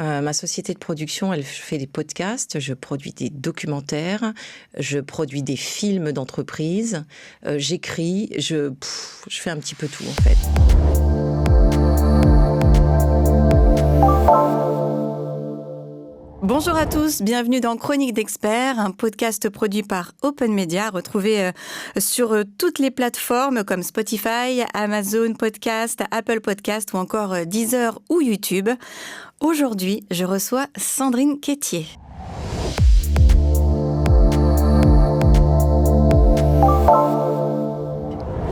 Ma société de production, elle fait des podcasts, je produis des documentaires, je produis des films d'entreprise, j'écris, je fais un petit peu tout en fait. Bonjour à tous, bienvenue dans Chronique d'Experts, un podcast produit par Open Media, retrouvé sur toutes les plateformes comme Spotify, Amazon Podcast, Apple Podcast ou encore Deezer ou YouTube. Aujourd'hui, je reçois Sandrine Quétier.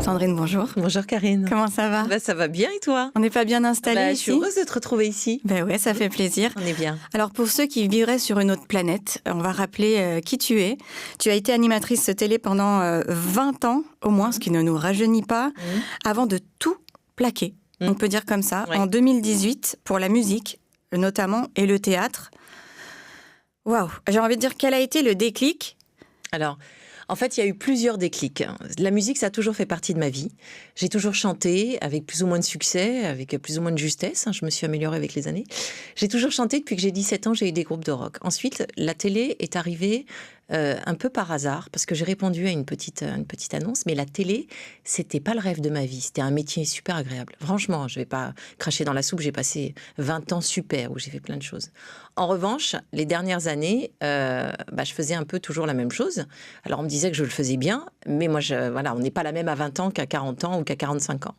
Sandrine, bonjour. Bonjour Karine. Comment ça va ? Ça va bien et toi ? On n'est pas bien installés ici ? Je suis heureuse de te retrouver ici. Ouais, ça fait plaisir. On est bien. Alors pour ceux qui vivraient sur une autre planète, on va rappeler qui tu es. Tu as été animatrice télé pendant 20 ans au moins, ce qui ne nous rajeunit pas, avant de tout plaquer. On peut dire comme ça. Ouais. En 2018, pour la musique notamment et le théâtre. Waouh ! J'ai envie de dire, quel a été le déclic ? Alors, en fait, il y a eu plusieurs déclics. La musique, ça a toujours fait partie de ma vie. J'ai toujours chanté avec plus ou moins de succès, avec plus ou moins de justesse. Je me suis améliorée avec les années. J'ai toujours chanté depuis que j'ai 17 ans, j'ai eu des groupes de rock. Ensuite, la télé est arrivée un peu par hasard, parce que j'ai répondu à une petite annonce, mais la télé, c'était pas le rêve de ma vie. C'était un métier super agréable. Franchement, je vais pas cracher dans la soupe, j'ai passé 20 ans super, où j'ai fait plein de choses. En revanche, les dernières années, je faisais un peu toujours la même chose. Alors, on me disait que je le faisais bien, mais moi, on n'est pas la même à 20 ans qu'à 40 ans ou qu'à 45 ans.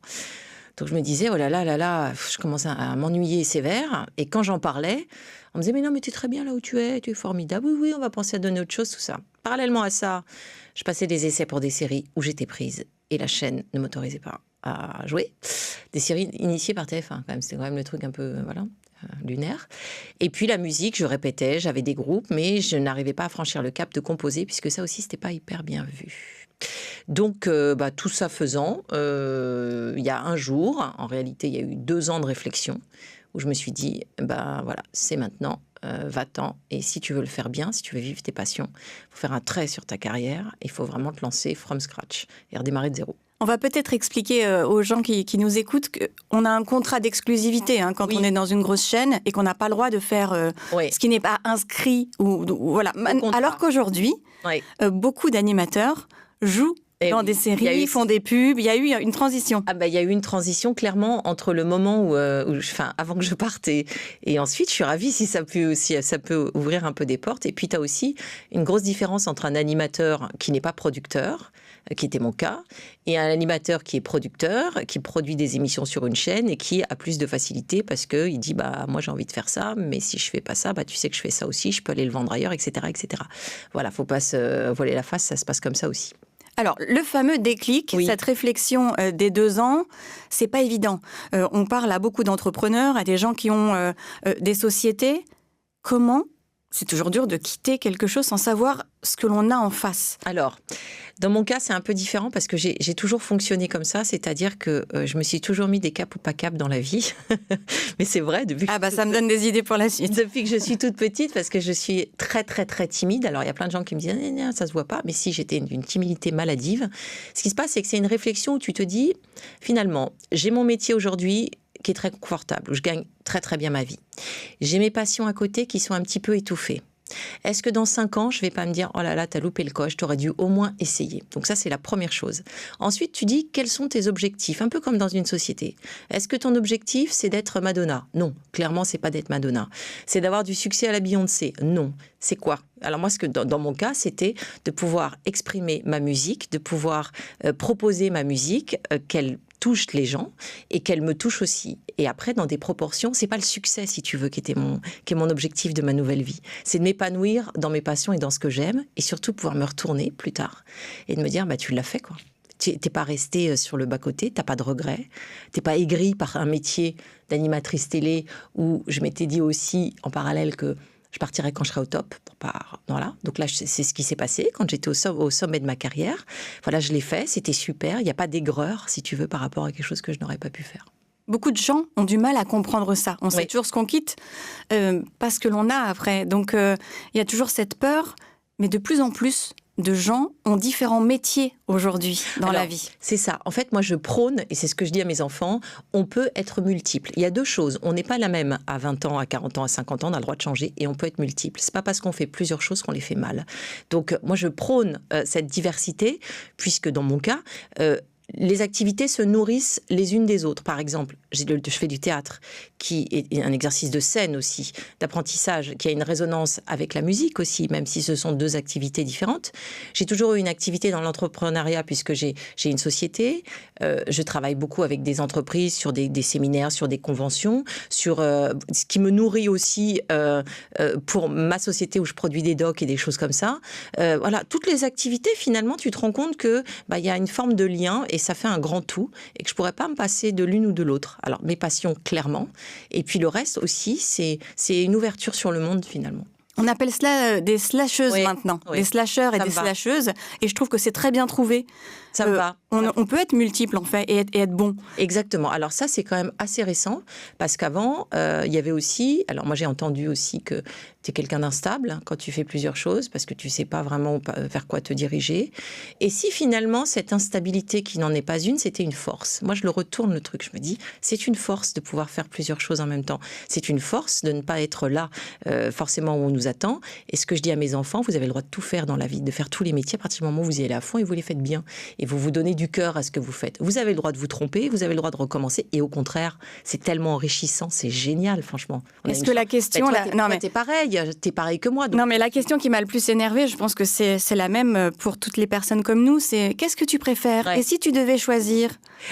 Donc, je me disais, oh là là, je commençais à m'ennuyer sévère. Et quand j'en parlais, on me disait, mais non, mais tu es très bien là où tu es formidable. Oui, on va penser à donner autre chose, tout ça. Parallèlement à ça, je passais des essais pour des séries où j'étais prise et la chaîne ne m'autorisait pas à jouer. Des séries initiées par TF1, quand même. C'était quand même le truc un peu, lunaire. Et puis la musique, je répétais, j'avais des groupes, mais je n'arrivais pas à franchir le cap de composer, puisque ça aussi, c'était pas hyper bien vu. Donc, tout ça faisant, il y a un jour, en réalité, il y a eu 2 ans de réflexion, où je me suis dit, c'est maintenant, va-t'en. Et si tu veux le faire bien, si tu veux vivre tes passions, il faut faire un trait sur ta carrière, il faut vraiment te lancer from scratch et redémarrer de zéro. On va peut-être expliquer aux gens qui nous écoutent qu'on a un contrat d'exclusivité quand on est dans une grosse chaîne et qu'on n'a pas le droit de faire ce qui n'est pas inscrit. Voilà. Alors qu'aujourd'hui, beaucoup d'animateurs jouent dans des séries, font des pubs. Il y a eu une transition. Il y a eu une transition clairement entre le moment avant que je parte et ensuite, je suis ravie si ça peut ouvrir un peu des portes. Et puis, tu as aussi une grosse différence entre un animateur qui n'est pas producteur, qui était mon cas, et un animateur qui est producteur, qui produit des émissions sur une chaîne et qui a plus de facilité parce qu'il dit moi j'ai envie de faire ça, mais si je fais pas ça, tu sais que je fais ça aussi, je peux aller le vendre ailleurs, etc. etc. Voilà, faut pas se voiler la face, ça se passe comme ça aussi. Alors, le fameux déclic, cette réflexion des 2 ans, c'est pas évident. On parle à beaucoup d'entrepreneurs, à des gens qui ont des sociétés. Comment ? C'est toujours dur de quitter quelque chose sans savoir ce que l'on a en face. Alors, dans mon cas, c'est un peu différent parce que j'ai toujours fonctionné comme ça, c'est-à-dire que je me suis toujours mis des caps ou pas caps dans la vie. Mais c'est vrai, depuis que ça me donne des idées pour la suite. Depuis que je suis toute petite, parce que je suis très, très, très timide. Alors, il y a plein de gens qui me disent « ça se voit pas », mais si, j'étais d'une timidité maladive. Ce qui se passe, c'est que c'est une réflexion où tu te dis, finalement, j'ai mon métier aujourd'hui qui est très confortable, où je gagne très, très bien ma vie. J'ai mes passions à côté qui sont un petit peu étouffées. Est-ce que dans 5 ans, je ne vais pas me dire « oh là là, t'as loupé le coche, t'aurais dû au moins essayer ». Donc ça, c'est la première chose. Ensuite, tu dis quels sont tes objectifs, un peu comme dans une société. Est-ce que ton objectif, c'est d'être Madonna ? Non, clairement, c'est pas d'être Madonna. C'est d'avoir du succès à la Beyoncé ? Non. C'est quoi ? Alors moi, dans mon cas, c'était de pouvoir exprimer ma musique, de pouvoir proposer ma musique, qu'elle touche les gens et qu'elle me touche aussi. Et après, dans des proportions, c'est pas le succès, si tu veux, qui est mon objectif de ma nouvelle vie. C'est de m'épanouir dans mes passions et dans ce que j'aime et surtout pouvoir me retourner plus tard et de me dire, tu l'as fait, quoi. T'es pas resté sur le bas-côté, t'as pas de regrets, t'es pas aigri par un métier d'animatrice télé où je m'étais dit aussi en parallèle que je partirais quand je serai au top. Voilà. Donc là, c'est ce qui s'est passé quand j'étais au sommet de ma carrière. Voilà, je l'ai fait, c'était super. Il n'y a pas d'aigreur, si tu veux, par rapport à quelque chose que je n'aurais pas pu faire. Beaucoup de gens ont du mal à comprendre ça. On sait toujours ce qu'on quitte parce que l'on a après. Donc, il y a toujours cette peur, mais de plus en plus, de gens ont différents métiers aujourd'hui dans la vie? C'est ça. En fait, moi, je prône, et c'est ce que je dis à mes enfants, on peut être multiple. Il y a deux choses. On n'est pas la même à 20 ans, à 40 ans, à 50 ans. On a le droit de changer et on peut être multiple. C'est pas parce qu'on fait plusieurs choses qu'on les fait mal. Donc, moi, je prône cette diversité, puisque dans mon cas, les activités se nourrissent les unes des autres. Par exemple, je fais du théâtre, qui est un exercice de scène aussi, d'apprentissage, qui a une résonance avec la musique aussi, même si ce sont deux activités différentes. J'ai toujours eu une activité dans l'entrepreneuriat, puisque j'ai une société. Je travaille beaucoup avec des entreprises sur des séminaires, sur des conventions, sur ce qui me nourrit aussi pour ma société où je produis des docs et des choses comme ça. Voilà, toutes les activités, finalement, tu te rends compte que y a une forme de lien et ça fait un grand tout et que je pourrais pas me passer de l'une ou de l'autre. Alors, mes passions, clairement. Et puis le reste aussi, c'est une ouverture sur le monde, finalement. On appelle cela des slasheuses maintenant, des slasheurs et des slasheuses. Et je trouve que c'est très bien trouvé. Ça me va. On peut être multiple, en fait, et être bon. Exactement. Alors ça, c'est quand même assez récent, parce qu'avant, il y avait aussi... Alors moi, j'ai entendu aussi que tu es quelqu'un d'instable quand tu fais plusieurs choses, parce que tu ne sais pas vraiment vers quoi te diriger. Et si finalement, cette instabilité qui n'en est pas une, c'était une force. Moi, je le retourne, le truc. Je me dis, c'est une force de pouvoir faire plusieurs choses en même temps. C'est une force de ne pas être là, forcément, où on nous attend. Et ce que je dis à mes enfants, vous avez le droit de tout faire dans la vie, de faire tous les métiers à partir du moment où vous y allez à fond et vous les faites bien. Et vous vous donnez du cœur à ce que vous faites. Vous avez le droit de vous tromper, vous avez le droit de recommencer. Et au contraire, c'est tellement enrichissant, c'est génial, franchement. Est-ce que la question... T'es pareil que moi. Donc... Non, mais la question qui m'a le plus énervée, je pense que c'est la même pour toutes les personnes comme nous, c'est qu'est-ce que tu préfères? Et si tu devais choisir?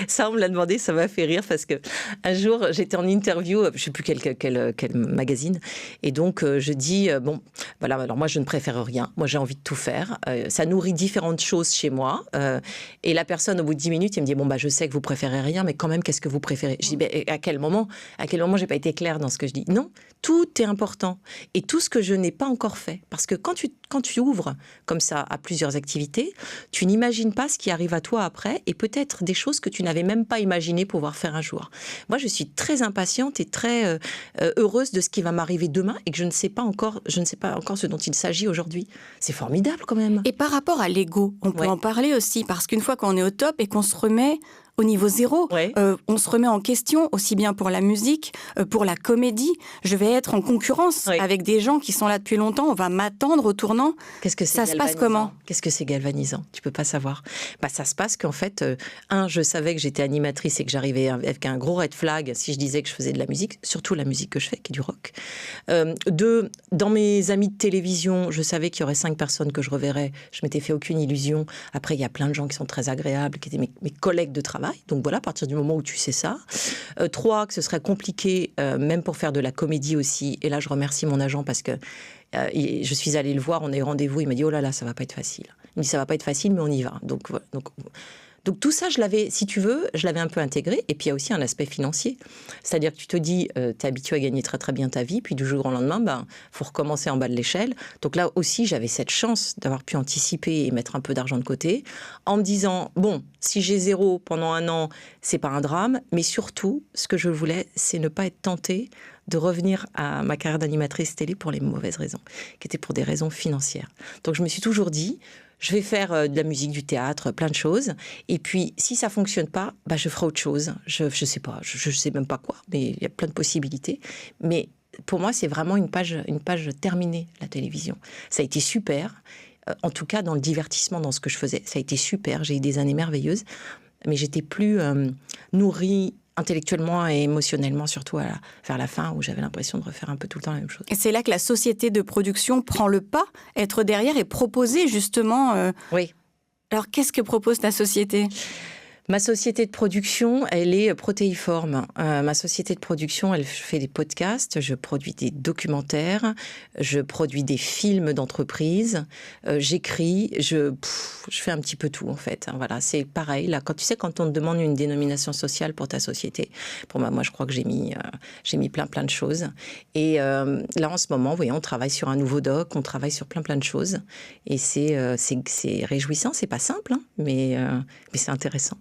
Ça, on me l'a demandé, ça m'a fait rire parce que un jour, j'étais en interview, je ne sais plus quel magazine, et donc je dis, bon, voilà, alors moi je ne préfère rien, moi j'ai envie de tout faire, ça nourrit différentes choses chez moi, et la personne au bout de 10 minutes, elle me dit, bon, je sais que vous préférez rien, mais quand même, qu'est-ce que vous préférez? Je dis, à quel moment j'ai pas été claire dans ce que je dis? Non, tout est important, et tout ce que je n'ai pas encore fait, parce que quand tu ouvres comme ça à plusieurs activités, tu n'imagines pas ce qui arrive à toi après, et peut-être des choses que tu n'avais même pas imaginé pouvoir faire un jour. Moi, je suis très impatiente et très heureuse de ce qui va m'arriver demain et que je ne sais pas encore ce dont il s'agit aujourd'hui. C'est formidable quand même. Et par rapport à l'ego, on peut en parler aussi, parce qu'une fois qu'on est au top et qu'on se remet au niveau zéro, on se remet en question, aussi bien pour la musique, pour la comédie. Je vais être en concurrence avec des gens qui sont là depuis longtemps, on va m'attendre au tournant. Qu'est-ce que c'est Ça se passe comment? Qu'est-ce que c'est galvanisant? Tu peux pas savoir. Ça se passe qu'en fait, je savais que j'étais animatrice et que j'arrivais avec un gros red flag si je disais que je faisais de la musique, surtout la musique que je fais, qui est du rock. 2, dans mes amis de télévision, je savais qu'il y aurait 5 personnes que je reverrais. Je m'étais fait aucune illusion. Après, il y a plein de gens qui sont très agréables, qui étaient mes collègues de travail. Donc voilà, à partir du moment où tu sais ça. 3, que ce serait compliqué, même pour faire de la comédie aussi. Et là, je remercie mon agent parce que je suis allée le voir, on a eu rendez-vous, il m'a dit, oh là là, ça va pas être facile. Il me dit, ça va pas être facile, mais on y va. Donc voilà. Donc tout ça, je l'avais un peu intégré. Et puis il y a aussi un aspect financier. C'est-à-dire que tu te dis, tu es habitué à gagner très très bien ta vie, puis du jour au lendemain, faut recommencer en bas de l'échelle. Donc là aussi, j'avais cette chance d'avoir pu anticiper et mettre un peu d'argent de côté, en me disant, bon, si j'ai 0 pendant 1 an, c'est pas un drame. Mais surtout, ce que je voulais, c'est ne pas être tentée de revenir à ma carrière d'animatrice télé pour les mauvaises raisons, qui étaient pour des raisons financières. Donc je me suis toujours dit, je vais faire de la musique, du théâtre, plein de choses. Et puis, si ça fonctionne pas, je ferai autre chose. Je sais pas, je sais même pas quoi, mais il y a plein de possibilités. Mais pour moi, c'est vraiment une page terminée, la télévision. Ça a été super, en tout cas dans le divertissement, dans ce que je faisais. Ça a été super, j'ai eu des années merveilleuses, mais j'étais plus nourrie intellectuellement et émotionnellement, surtout vers la fin, où j'avais l'impression de refaire un peu tout le temps la même chose. Et c'est là que la société de production prend le pas, être derrière et proposer justement... Oui. Alors, qu'est-ce que propose ta société ? Ma société de production, elle est protéiforme. Ma société de production, elle fait des podcasts, je produis des documentaires, je produis des films d'entreprise, j'écris, je fais un petit peu tout en fait. Voilà, c'est pareil. Là, quand on te demande une dénomination sociale pour ta société, pour moi je crois que j'ai mis plein de choses. Et là, en ce moment, on travaille sur un nouveau doc, on travaille sur plein de choses. Et c'est réjouissant, c'est pas simple, mais c'est intéressant.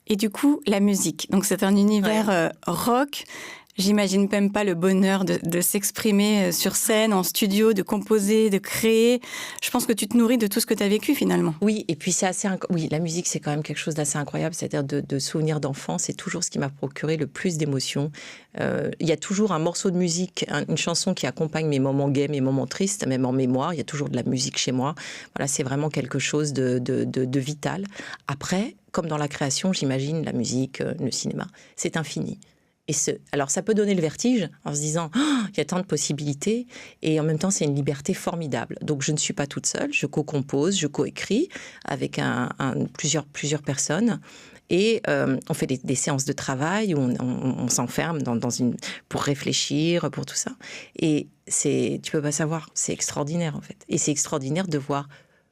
Et du coup, la musique. Donc, c'est un univers rock. J'imagine même pas le bonheur de s'exprimer sur scène, en studio, de composer, de créer. Je pense que tu te nourris de tout ce que tu as vécu finalement. Oui, et puis oui, la musique, c'est quand même quelque chose d'assez incroyable. C'est-à-dire de souvenirs d'enfance, c'est toujours ce qui m'a procuré le plus d'émotions. Il y a toujours un morceau de musique, une chanson qui accompagne mes moments gays, mes moments tristes, même en mémoire. Il y a toujours de la musique chez moi. Voilà, c'est vraiment quelque chose de vital. Après, comme dans la création, j'imagine, la musique, le cinéma, c'est infini. Alors ça peut donner le vertige en se disant il y a tant de possibilités, et en même temps c'est une liberté formidable. Donc je ne suis pas toute seule, je co-compose, je co-écris avec plusieurs personnes, et on fait des séances de travail où on s'enferme pour réfléchir, pour tout ça. Et tu peux pas savoir, c'est extraordinaire en fait. Et c'est extraordinaire de voir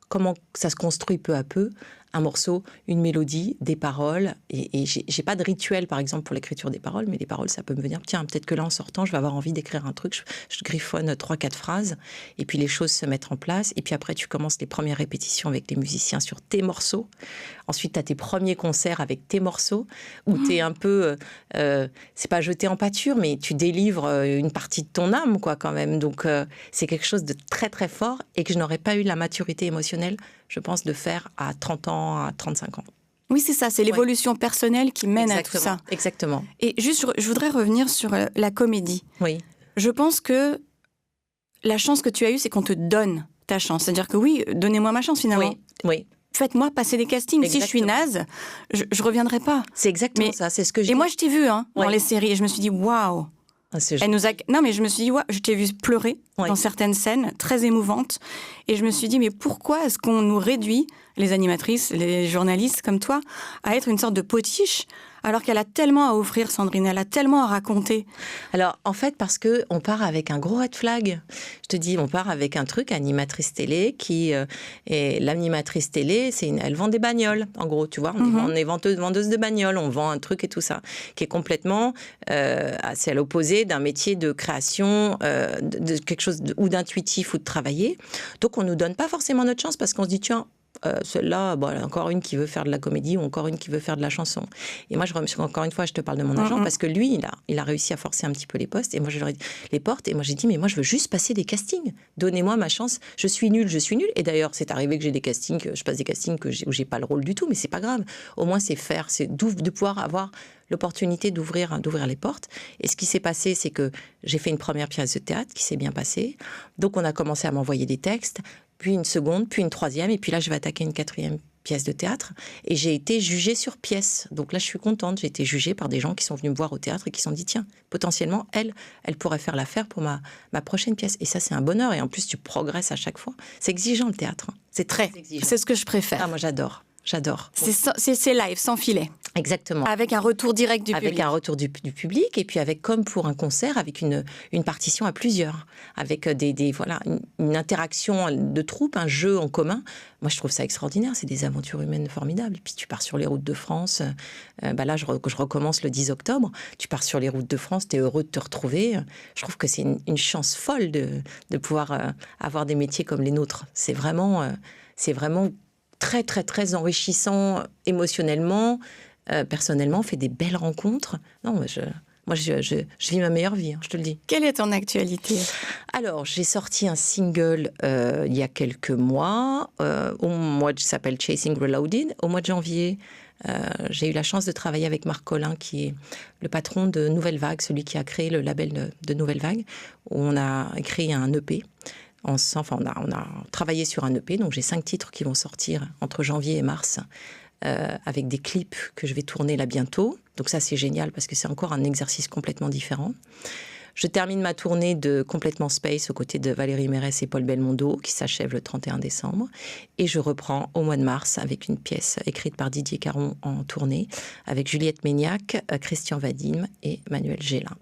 comment ça se construit peu à peu, un morceau, une mélodie, des paroles. Et j'ai pas de rituel, par exemple, pour l'écriture des paroles, mais les paroles, ça peut me venir, tiens, peut-être que là, en sortant, je vais avoir envie d'écrire un truc, je griffonne 3-4 phrases, et puis les choses se mettent en place, et puis après, tu commences les premières répétitions avec les musiciens sur tes morceaux. Ensuite, tu as tes premiers concerts avec tes morceaux, où tu es un peu, c'est pas jeté en pâture, mais tu délivres une partie de ton âme, quoi, quand même. Donc, c'est quelque chose de très, très fort, et que je n'aurais pas eu la maturité émotionnelle, je pense, de faire à 30 ans, à 35 ans. Oui, c'est ça, c'est l'évolution personnelle qui mène à tout ça. Exactement. Et juste, je voudrais revenir sur la comédie. Oui. Je pense que la chance que tu as eue, c'est qu'on te donne ta chance. C'est-à-dire que oui, donnez-moi ma chance finalement. Oui. Faites-moi passer des castings. Exactement. Si je suis naze, je reviendrai pas. C'est exactement ça, c'est ce que je dis. Et moi, je t'ai vu dans les séries, et je me suis dit, waouh. Non, mais je me suis dit, je t'ai vu pleurer dans certaines scènes très émouvantes. Et je me suis dit, mais pourquoi est-ce qu'on nous réduit, les animatrices, les journalistes comme toi, à être une sorte de potiche, alors qu'elle a tellement à offrir, Sandrine, elle a tellement à raconter? Alors, en fait, parce qu'on part avec un gros red flag. Je te dis, on part avec un truc, animatrice télé, et l'animatrice télé, elle vend des bagnoles, en gros, tu vois. On est vendeuse de bagnoles, on vend un truc et tout ça, qui est complètement, c'est à l'opposé d'un métier de création, de quelque chose ou d'intuitif ou de travailler. Donc, on nous donne pas forcément notre chance, parce qu'on se dit, tiens, celle-là, encore une qui veut faire de la comédie, ou encore une qui veut faire de la chanson. Et moi, encore une fois, je te parle de mon agent, parce que lui, il a réussi à forcer un petit peu les postes, et moi, les portes, et moi, j'ai dit, mais moi, je veux juste passer des castings. Donnez-moi ma chance. Je suis nulle. Et d'ailleurs, c'est arrivé que j'ai des castings, que je passe des castings où j'ai pas le rôle du tout, mais c'est pas grave. Au moins, c'est de pouvoir avoir l'opportunité d'ouvrir les portes. Et ce qui s'est passé, c'est que j'ai fait une première pièce de théâtre qui s'est bien passée. Donc, on a commencé à m'envoyer des textes, puis une seconde, puis une troisième, et puis là, je vais attaquer une quatrième pièce de théâtre. Et j'ai été jugée sur pièce. Donc là, je suis contente. J'ai été jugée par des gens qui sont venus me voir au théâtre et qui se sont dit, tiens, potentiellement, elle pourrait faire l'affaire pour ma prochaine pièce. Et ça, c'est un bonheur. Et en plus, tu progresses à chaque fois. C'est exigeant, le théâtre. C'est très exigeant. C'est ce que je préfère. Ah, moi, j'adore. C'est live, sans filet. Exactement. Avec un retour direct du public. Avec un retour du public, et puis avec, comme pour un concert, avec une partition à plusieurs, avec une interaction de troupe, un jeu en commun. Moi, je trouve ça extraordinaire. C'est des aventures humaines formidables. Et puis tu pars sur les routes de France. Là, je recommence le 10 octobre. Tu pars sur les routes de France, tu es heureux de te retrouver. Je trouve que c'est une chance folle de pouvoir avoir des métiers comme les nôtres. C'est vraiment très, très, très enrichissant émotionnellement. Personnellement, on fait des belles rencontres. Non, moi, je vis ma meilleure vie, je te le dis. Quelle est ton actualité ? Alors, j'ai sorti un single il y a quelques mois, qui s'appelle Chasing Reloaded. Au mois de janvier, j'ai eu la chance de travailler avec Marc Collin, qui est le patron de Nouvelle Vague, celui qui a créé le label de Nouvelle Vague, où on a créé un EP. On a travaillé sur un EP, donc j'ai 5 titres qui vont sortir entre janvier et mars, avec des clips que je vais tourner là bientôt. Donc ça, c'est génial parce que c'est encore un exercice complètement différent. Je termine ma tournée de Complètement Space aux côtés de Valérie Mérès et Paul Belmondo, qui s'achève le 31 décembre. Et je reprends au mois de mars avec une pièce écrite par Didier Caron en tournée, avec Juliette Méniac, Christian Vadim et Manuel Gélin.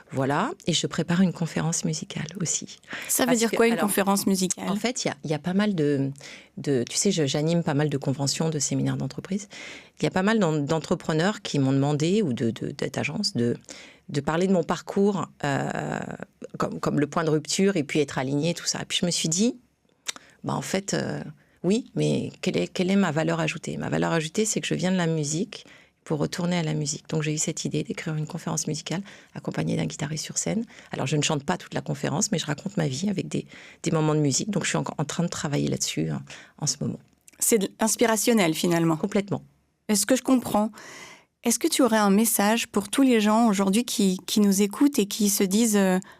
Voilà, et je prépare une conférence musicale aussi. Ça veut dire quoi, une conférence musicale ? En fait, il y a pas mal de tu sais, j'anime pas mal de conventions, de séminaires d'entreprise. Il y a pas mal d'entrepreneurs qui m'ont demandé, ou d'agences, de parler de mon parcours comme le point de rupture, et puis être aligné, tout ça. Et puis je me suis dit, en fait, oui, mais quelle est ma valeur ajoutée ? Ma valeur ajoutée, c'est que je viens de la musique. pour retourner à la musique. Donc j'ai eu cette idée d'écrire une conférence musicale accompagnée d'un guitariste sur scène. Alors je ne chante pas toute la conférence, mais je raconte ma vie avec des moments de musique. Donc je suis en train de travailler là-dessus en ce moment. C'est inspirationnel finalement. Complètement. Est-ce que je comprends ? Est-ce que tu aurais un message pour tous les gens aujourd'hui qui nous écoutent et qui se disent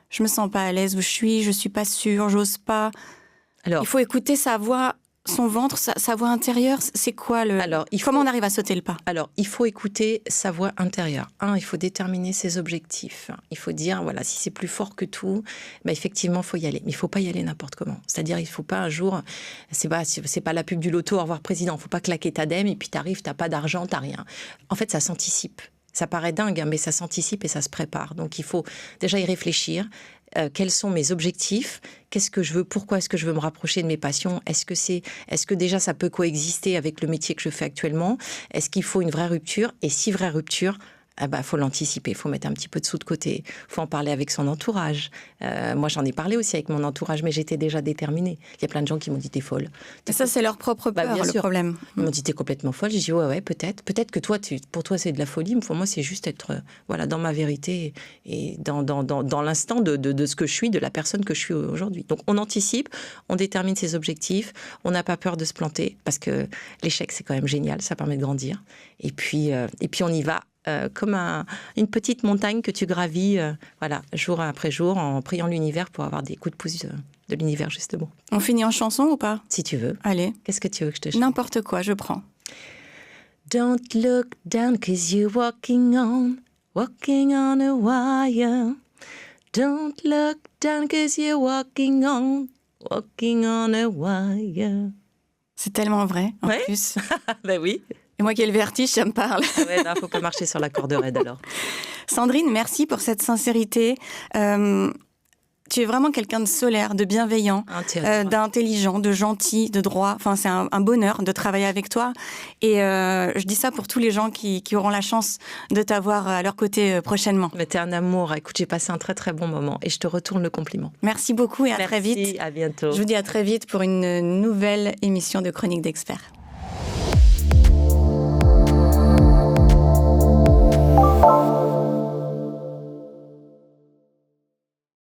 je me sens pas à l'aise où je suis pas sûre, j'ose pas. Alors, il faut écouter sa voix, son ventre, sa voix intérieure. C'est quoi comment on arrive à sauter le pas ? Alors, il faut écouter sa voix intérieure. Il faut déterminer ses objectifs. Il faut dire, voilà, si c'est plus fort que tout, effectivement, il faut y aller. Mais il ne faut pas y aller n'importe comment. C'est-à-dire, il ne faut pas un jour, c'est pas la pub du loto, au revoir président. Il ne faut pas claquer ta dème et puis tu arrives, tu n'as pas d'argent, tu n'as rien. En fait, ça s'anticipe. Ça paraît dingue, mais ça s'anticipe et ça se prépare. Donc, il faut déjà y réfléchir. Quels sont mes objectifs ? Qu'est-ce que je veux ? Pourquoi est-ce que je veux me rapprocher de mes passions ? Est-ce que déjà ça peut coexister avec le métier que je fais actuellement ? Est-ce qu'il faut une vraie rupture ? Et si vraie rupture, faut l'anticiper, il faut mettre un petit peu de sous de côté, il faut en parler avec son entourage. Moi, j'en ai parlé aussi avec mon entourage, mais j'étais déjà déterminée. Il y a plein de gens qui m'ont dit « t'es folle ». Ça, c'est leur propre peur, bien le sûr. problème. Ils m'ont dit « t'es complètement folle ». J'ai dit « ouais, peut-être. Peut-être que toi, pour toi, c'est de la folie, mais pour moi, c'est juste être dans ma vérité et dans l'instant de ce que je suis, de la personne que je suis aujourd'hui ». Donc, on anticipe, on détermine ses objectifs, on n'a pas peur de se planter, parce que l'échec, c'est quand même génial, ça permet de grandir. Et puis on y va. Comme une petite montagne que tu gravis jour après jour en priant l'univers pour avoir des coups de pouce de l'univers, justement. On finit en chanson ou pas ? Si tu veux. Allez. Qu'est-ce que tu veux que je te chante ? N'importe quoi, je prends. Don't look down 'cause you're walking on a wire. Don't look down 'cause you're walking on a wire. C'est tellement vrai, en plus. Ben oui. Et moi qui ai le vertige, ça me parle. Ouais, il faut pas marcher sur la corde raide alors. Sandrine, merci pour cette sincérité. Tu es vraiment quelqu'un de solaire, de bienveillant, d'intelligent, de gentil, de droit. Enfin, c'est un bonheur de travailler avec toi. Et je dis ça pour tous les gens qui auront la chance de t'avoir à leur côté prochainement. Mais t'es un amour. Écoute, j'ai passé un très très bon moment et je te retourne le compliment. Merci beaucoup et à très vite. Merci, à bientôt. Je vous dis à très vite pour une nouvelle émission de Chronique d'Experts.